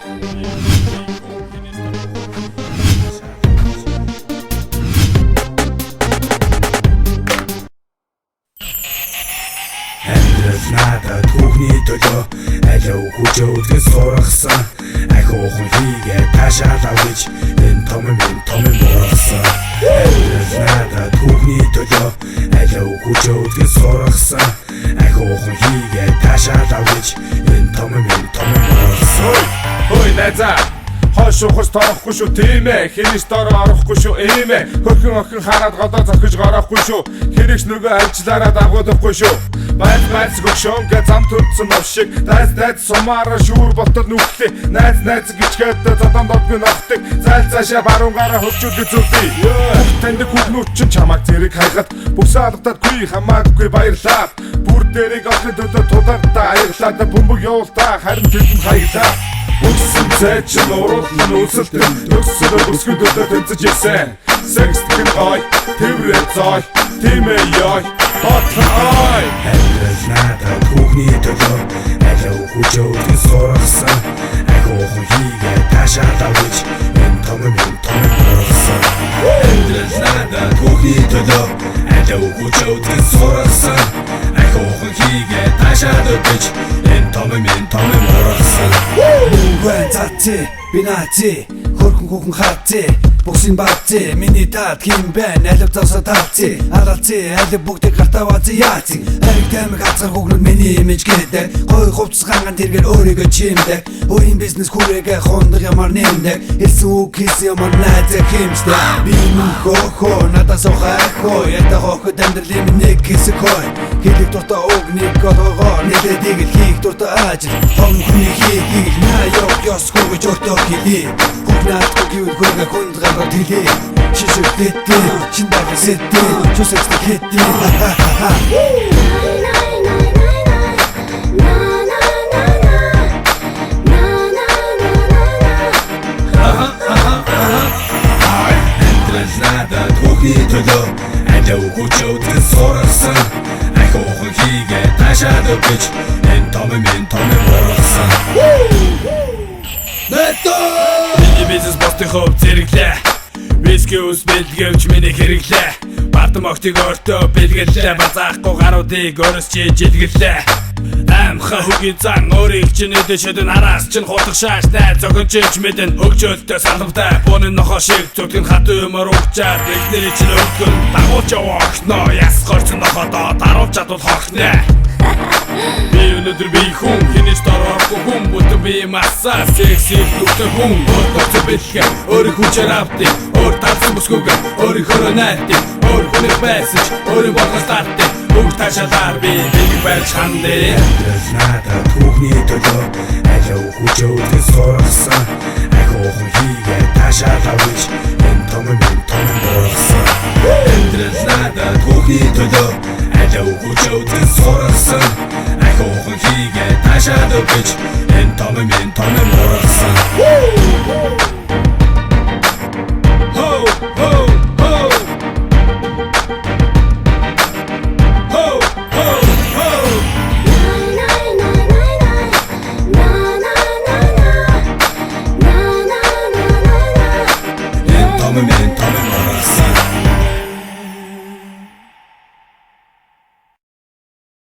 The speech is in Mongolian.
Амьдрал надад түүхний төлөө алив хүчөөдгөөс сургасан ахиухан хийгээ таашаал авч энэ том мургасан. Амьдрал надад түүхний төлөө алив хүчөөдгөөс сургасан ахиухан хийгээ таашаал авч энэ том мургасан. Хөөе найзаа хойш ухаж торохгүй шүү тийм ээ. Хинээс дороо орохгүй шүү ийм ээ. Хөрхөн хараад годоо зохиж гарахгүй шүү. Хэрэгч нөгөө ажлаараа дагуулахгүй шүү. Байц гөгшөөнгө зам төрсөн нов шиг дайд сумаараа шүүр болтол нүхлээ. Найз гिचгээд зодон додгүй ногтыг зайл цаашаа баруунгараа хөвчүүлж зүрхий. Танд хүүхнүүд чинь чамайг зэрэг хайхад бүс алгадаггүй хамаагүй баярлаа. Бүр дээрийг авахын төлөө тулгартаа аяглаад бөмбөг явуултаа харин тэдэнд хаяглаа. Үгсэн цайчин уруулан үлсэлтэн төгсөлөө бүсгэн төлөө тэнцэж ирсэн. Сэгстгэн гой, тэврээ зой, тимээ ёй, хотлон ой. Амьдрал надад түүхний төлөө алив хүчөөдгөөс сургасан ахиухан хийгээ таашаал авч энэ том мургасан. Амьдрал надад түүхний төлөө алив хүчөөдгөөс сургасан ахиухан хийгээ таашаал авч энэ том мургасан. Гэн цаци бинаци хөрхөн хүүхэн хаци бүсийн баци миний дад хин бэн алив завсаа тавци алалци алив бүгдийг гартаа вази яаци хариг таймыг хацар хүүхнүүд миний имиж гэдэг гой хувцсгаан тэргэл өөрийгөө чимдэг өөрийн бизнес хүрээгээ хондог ямар нэмдэг хэлсэн үг хийсэн ямар найзаа хэмждэг би мөнхөө надаас охоо ята хохот амьдралын нэг хэсэг хой хэлэх дуртай уг нэг голгоо нэдэдэг хийх дуртай ажил том хүний хийх ёсгүй гэж өөртөө хэлий хүүхнаатгүй гэвэл хөргө хүнд гаргал хэлий шишгэлтэй чиндаа сэтэй чусэцтэй хэдий Амьдрал надад түүхний төлөө алив хүчөөдгөөс сургасан ахиухан хийгээ таашаал авч энэ том мургасан. Миний бизнес бостын хөв зэрэглээ. Виски ус бэлгэвч миний хэрэглээ. Бардам огтыг өөртөө бэлгэлээ. Базаахгүй гаруудыг өөрсчиж илгэлээ. Амха хөгийн зан өөрийг чинь эдэшэдэн араас чинь хутах шааштай зогончиж мэдэн хөгжөөлтөө саламтай бунын нохоо шиг зүтгэн хат юмар угчаад эхнэрий чинь өгдөн дагуулж явахно ясгорч ноходоо даруулж чадвал хохнэ. Би өнөдөр би хүн хинээс дороохгүй хүн бүтэн би масса секси дүртэй хүн өөртөө бэлгээ өөрийг хүчээр авдээ өөр тарсан бүсгүйгээ өөрийнхөө найдаа өөр хүнийг байсан ч өөрийн болгоос тартаа бүгд таашаалаар би барьж хандээ. Амьдрал надад түүхний төлөө алив хүчөөдгөөс сургасан ахиухан хийгээ таашаал авч энэ том мургасан. Амьдрал надад түүхний төлөө алив хүчөөдгөөс сургасан ахиухан хийгээ таашаал авч энэ том мургасан.